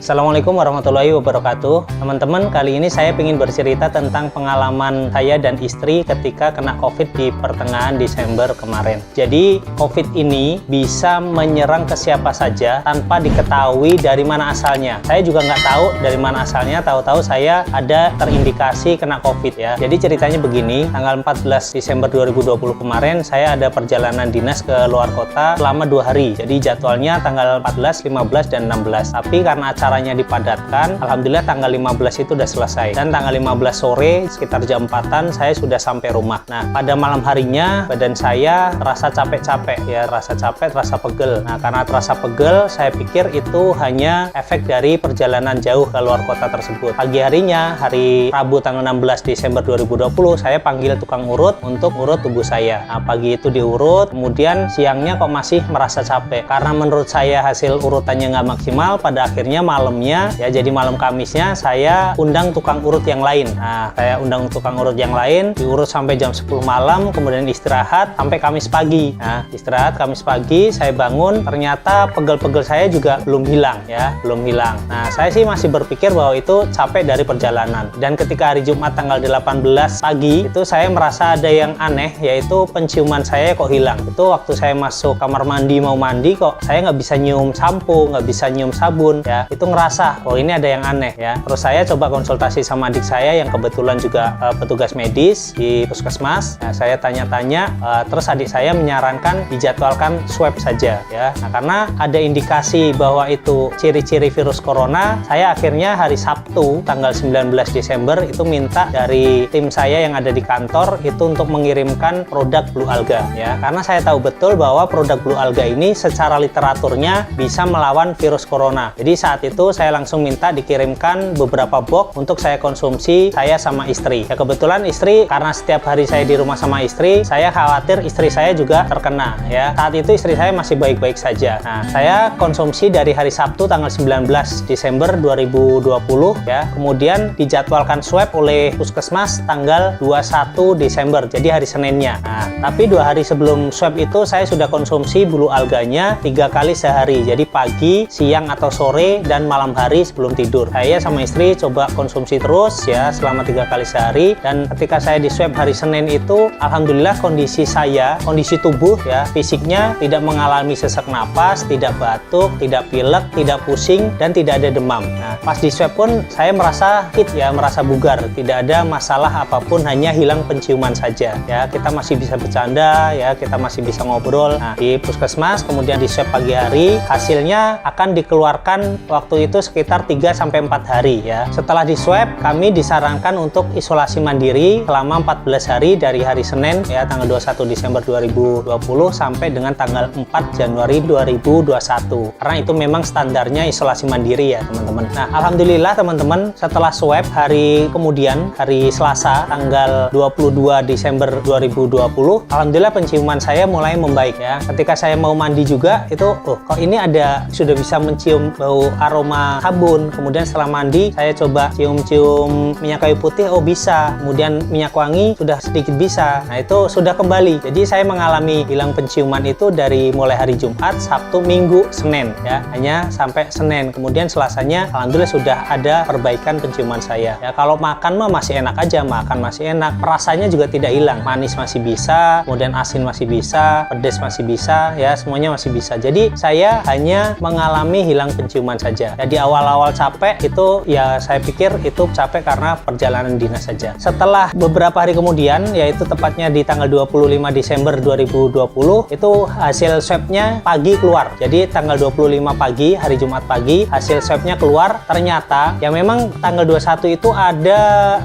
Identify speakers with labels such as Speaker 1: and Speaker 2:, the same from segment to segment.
Speaker 1: Assalamualaikum warahmatullahi wabarakatuh. Teman-teman, kali ini saya ingin bercerita tentang pengalaman saya dan istri ketika kena COVID di pertengahan Desember kemarin. Jadi, COVID ini bisa menyerang ke siapa saja tanpa diketahui dari mana asalnya. Saya juga nggak tahu dari mana asalnya, tahu-tahu saya ada terindikasi kena COVID ya. Jadi ceritanya begini, tanggal 14 Desember 2020 kemarin saya ada perjalanan dinas ke luar kota selama 2 hari. Jadi jadwalnya tanggal 14, 15, dan 16. Tapi karena acaranya dipadatkan, alhamdulillah tanggal 15 itu udah selesai. Dan tanggal 15 sore sekitar jam 4-an saya sudah sampai rumah. Nah, pada malam harinya badan saya terasa capek-capek ya, rasa capek, terasa pegel. Nah, karena terasa pegel, saya pikir itu hanya efek dari perjalanan jauh ke luar kota tersebut. Pagi harinya, hari Rabu tanggal 16 Desember 2020, saya panggil tukang urut untuk urut tubuh saya. Nah, pagi itu diurut, kemudian siangnya kok masih merasa capek. Karena menurut saya hasil urutannya nggak maksimal, pada akhirnya malamnya, ya jadi malam Kamisnya, saya undang tukang urut yang lain. Nah, saya undang tukang urut yang lain, diurut sampai jam 10 malam, kemudian istirahat sampai Kamis pagi. Nah, istirahat Kamis pagi, saya bangun, ternyata pegel-pegel saya juga belum hilang ya, belum hilang. Nah, saya sih masih berpikir bahwa itu capek dari perjalanan. Dan ketika hari Jumat tanggal 18 pagi, itu saya merasa ada yang aneh, yaitu penciuman saya kok hilang. Itu waktu saya masuk kamar mandi mau mandi, kok saya nggak bisa nyium sampo, nggak bisa nyium sabun ya. Itu ngerasa, oh ini ada yang aneh ya. Terus saya coba konsultasi sama adik saya yang kebetulan juga petugas medis di puskesmas. Nah, saya tanya-tanya, terus adik saya menyarankan dijadwalkan swab saja ya. Nah, karena ada indikasi bahwa itu ciri-ciri virus corona, saya akhirnya hari Sabtu tanggal 19 Desember itu minta dari tim saya yang ada di kantor itu untuk mengirimkan produk Blue Alga ya. Karena saya tahu betul bahwa produk Blue Alga ini secara literaturnya bisa melawan virus corona. Jadi saat itu saya langsung minta dikirimkan beberapa box untuk saya konsumsi, saya sama istri. Ya kebetulan istri, karena setiap hari saya di rumah sama istri, saya khawatir istri saya juga terkena ya. Saat itu istri saya masih baik-baik saja. Nah, saya konsumsi dari hari Sabtu tanggal 19 Desember 2020 ya. Kemudian dijadwalkan swab oleh puskesmas tanggal 21 Desember, jadi hari Seninnya. Nah, tapi 2 hari sebelum swab itu saya sudah konsumsi Blue Alganya 3 kali sehari. Jadi pagi, siang atau sore, dan malam hari sebelum tidur. Saya sama istri coba konsumsi terus ya selama 3 kali sehari. Dan ketika saya di swab hari Senin itu, alhamdulillah kondisi saya, kondisi tubuh ya, fisiknya tidak mengalami sesak napas, tidak batuk, tidak pilek, tidak pusing, dan tidak ada demam. Nah, pas di swab pun saya merasa fit ya, merasa bugar, tidak ada masalah apapun, hanya hilang penciuman saja ya. Kita masih bisa bercanda ya, kita masih bisa ngobrol. Nah, di puskesmas kemudian di swab pagi hari, hasilnya akan dikeluarkan waktu itu sekitar 3-4 hari ya. Setelah di swab, kami disarankan untuk isolasi mandiri selama 14 hari dari hari Senin ya tanggal 21 Desember 2020 sampai dengan tanggal 4 Januari 2021. Karena itu memang standarnya isolasi mandiri ya teman-teman. Nah, alhamdulillah teman-teman, setelah swab hari kemudian, hari Selasa tanggal 22 Desember 2020, alhamdulillah penciuman saya mulai membaik ya. Ketika saya mau mandi juga itu, kok ini sudah bisa mencium bau aroma sabun. Kemudian setelah mandi saya coba cium-cium minyak kayu putih, bisa. Kemudian minyak wangi sudah sedikit bisa. Nah, itu sudah kembali. Jadi saya mengalami hilang penciuman itu dari mulai hari Jumat, Sabtu, Minggu, Senin ya, hanya sampai Senin. Kemudian Selasanya alhamdulillah sudah ada perbaikan penciuman saya ya. Kalau makan mah masih enak aja, makan masih enak, rasanya juga tidak hilang, manis masih bisa, kemudian asin masih bisa, pedas masih bisa ya, semuanya masih bisa. Jadi saya hanya mengalami hilang penciuman saja ya. Di awal-awal capek itu ya, saya pikir itu capek karena perjalanan dinas saja. Setelah beberapa hari kemudian, yaitu tepatnya di tanggal 25 Desember 2020, itu hasil swabnya pagi keluar. Jadi tanggal 25 pagi, hari Jumat pagi, hasil swabnya keluar. Ternyata ya memang tanggal 21 itu ada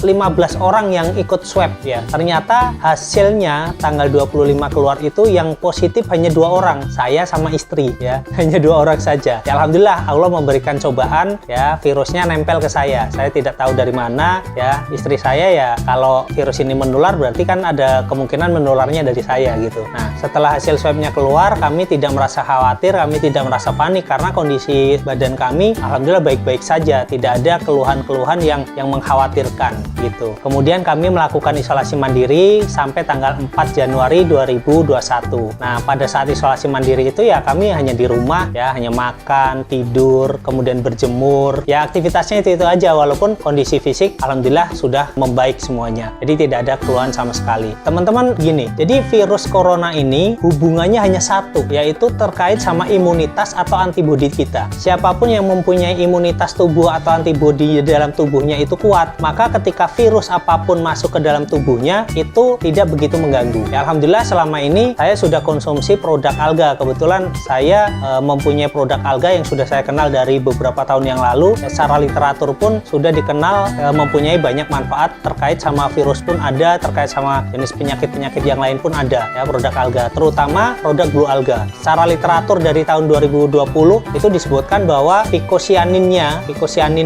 Speaker 1: 15 orang yang ikut swab ya. Ternyata hasilnya tanggal 25 keluar itu yang positif hanya 2 orang, saya sama istri ya, hanya 2 orang saja ya. Alhamdulillah Allah memberikan cobaan ya, virusnya nempel ke saya tidak tahu dari mana ya. Istri saya ya, kalau virus ini menular berarti kan ada kemungkinan menularnya dari saya gitu. Nah, setelah hasil swabnya keluar, kami tidak merasa khawatir, kami tidak merasa panik karena kondisi badan kami alhamdulillah baik-baik saja, tidak ada keluhan-keluhan yang mengkhawatirkan gitu. Kemudian kami melakukan isolasi mandiri sampai tanggal 4 Januari 2021. Nah, pada saat isolasi mandiri itu ya kami hanya di rumah ya, hanya makan, tidur, kemudian kemudian berjemur, ya aktivitasnya itu aja, walaupun kondisi fisik alhamdulillah sudah membaik semuanya. Jadi tidak ada keluhan sama sekali. Teman-teman gini, jadi virus corona ini hubungannya hanya satu, yaitu terkait sama imunitas atau antibodi kita. Siapapun yang mempunyai imunitas tubuh atau antibodi di dalam tubuhnya itu kuat, maka ketika virus apapun masuk ke dalam tubuhnya itu tidak begitu mengganggu. Ya, alhamdulillah selama ini saya sudah konsumsi produk alga. Kebetulan saya mempunyai produk alga yang sudah saya kenal dari beberapa tahun yang lalu. Secara literatur pun sudah dikenal mempunyai banyak manfaat, terkait sama virus pun ada, terkait sama jenis penyakit-penyakit yang lain pun ada ya, produk alga, terutama produk blue alga. Secara literatur dari tahun 2020 itu disebutkan bahwa pikosyanin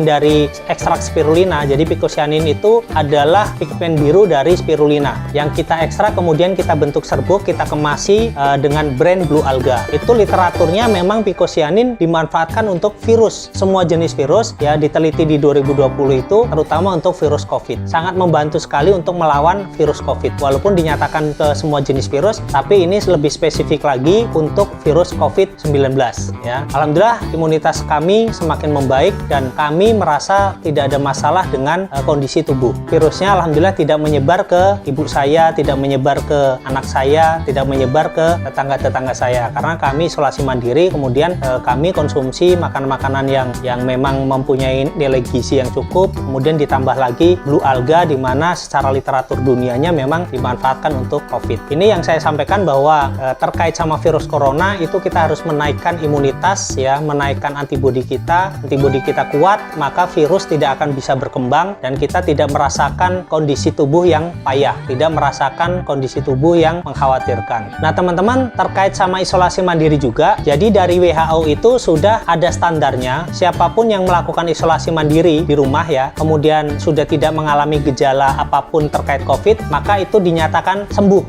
Speaker 1: dari ekstrak spirulina. Jadi pikosyanin itu adalah pigmen biru dari spirulina yang kita ekstrak, kemudian kita bentuk serbuk, kita kemasi dengan brand blue alga. Itu literaturnya memang pikosyanin dimanfaatkan untuk virus, semua jenis virus ya, diteliti di 2020 itu, terutama untuk virus COVID. Sangat membantu sekali untuk melawan virus COVID. Walaupun dinyatakan ke semua jenis virus, tapi ini lebih spesifik lagi untuk virus COVID-19 ya. Alhamdulillah imunitas kami semakin membaik dan kami merasa tidak ada masalah dengan kondisi tubuh. Virusnya alhamdulillah tidak menyebar ke ibu saya, tidak menyebar ke anak saya, tidak menyebar ke tetangga-tetangga saya, karena kami isolasi mandiri. Kemudian kami konsumsi makanan-makanan yang memang mempunyai nilai gizi yang cukup, kemudian ditambah lagi blue alga, di mana secara literatur dunianya memang dimanfaatkan untuk COVID. Ini yang saya sampaikan bahwa terkait sama virus corona itu kita harus menaikkan imunitas ya, menaikkan antibodi kita kuat, maka virus tidak akan bisa berkembang dan kita tidak merasakan kondisi tubuh yang payah, tidak merasakan kondisi tubuh yang mengkhawatirkan. Nah teman-teman, terkait sama isolasi mandiri juga, jadi dari WHO itu sudah ada standarnya. Siapapun yang melakukan isolasi mandiri di rumah ya, kemudian sudah tidak mengalami gejala apapun terkait COVID, maka itu dinyatakan sembuh,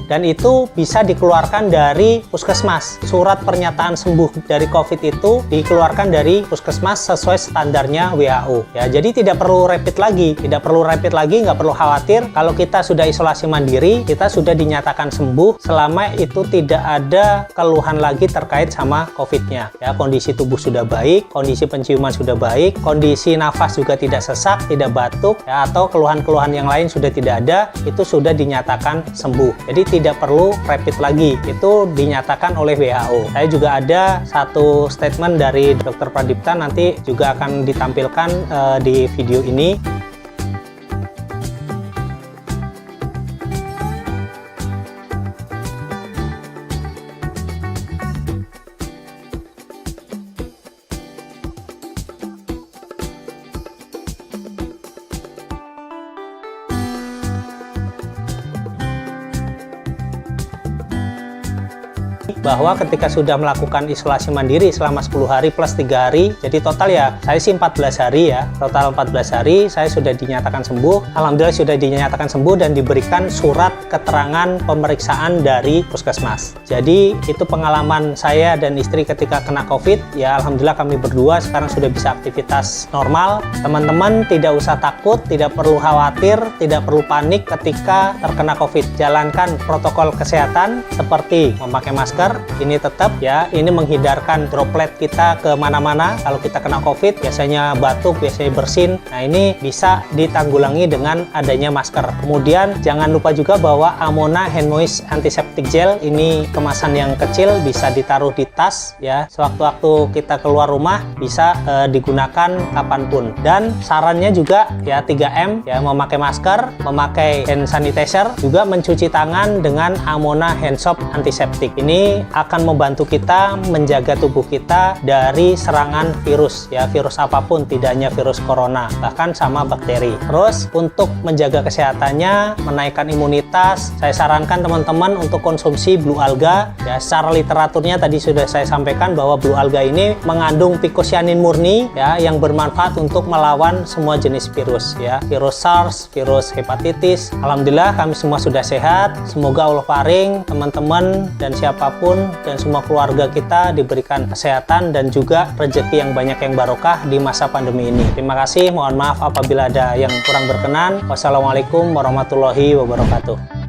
Speaker 1: dan itu bisa dikeluarkan dari puskesmas. Surat pernyataan sembuh dari COVID itu dikeluarkan dari puskesmas sesuai standarnya WHO ya. Jadi tidak perlu rapid lagi, nggak perlu khawatir kalau kita sudah isolasi mandiri, kita sudah dinyatakan sembuh selama itu tidak ada keluhan lagi terkait sama COVID-nya ya. Kondisi tubuh sudah baik, kondisi penciuman sudah baik, kondisi nafas juga tidak sesak, tidak batuk ya, atau keluhan-keluhan yang lain sudah tidak ada, itu sudah dinyatakan sembuh. Jadi tidak perlu rapid lagi, itu dinyatakan oleh WHO. Saya juga ada satu statement dari Dr. Pradipta, nanti juga akan ditampilkan di video ini. Bahwa ketika sudah melakukan isolasi mandiri selama 10 hari plus 3 hari, jadi total ya saya sih 14 hari ya, total 14 hari saya sudah dinyatakan sembuh. Alhamdulillah sudah dinyatakan sembuh dan diberikan surat keterangan pemeriksaan dari puskesmas. Jadi itu pengalaman saya dan istri ketika kena COVID ya. Alhamdulillah kami berdua sekarang sudah bisa aktivitas normal. Teman-teman tidak usah takut, tidak perlu khawatir, tidak perlu panik ketika terkena COVID. Jalankan protokol kesehatan seperti memakai masker. Ini tetap ya, ini menghindarkan droplet kita ke mana-mana. Kalau kita kena COVID, biasanya batuk, biasanya bersin. Nah, ini bisa ditanggulangi dengan adanya masker. Kemudian jangan lupa juga bahwa Amona Hand Moist Antiseptic Gel ini kemasan yang kecil, bisa ditaruh di tas ya. Sewaktu-waktu kita keluar rumah bisa digunakan kapanpun. Dan sarannya juga ya 3M ya, memakai masker, memakai hand sanitizer, juga mencuci tangan dengan Amona Hand Soap Antiseptik. Ini akan membantu kita menjaga tubuh kita dari serangan virus ya, virus apapun, tidak hanya virus corona, bahkan sama bakteri. Terus untuk menjaga kesehatannya, menaikkan imunitas, saya sarankan teman-teman untuk konsumsi blue alga ya. Secara literaturnya tadi sudah saya sampaikan bahwa blue alga ini mengandung pikosyanin murni ya, yang bermanfaat untuk melawan semua jenis virus ya, virus SARS, virus hepatitis. Alhamdulillah kami semua sudah sehat. Semoga Allah paring teman-teman dan siapapun dan semua keluarga kita diberikan kesehatan dan juga rezeki yang banyak yang barokah di masa pandemi ini. Terima kasih, mohon maaf apabila ada yang kurang berkenan. Wassalamualaikum warahmatullahi wabarakatuh.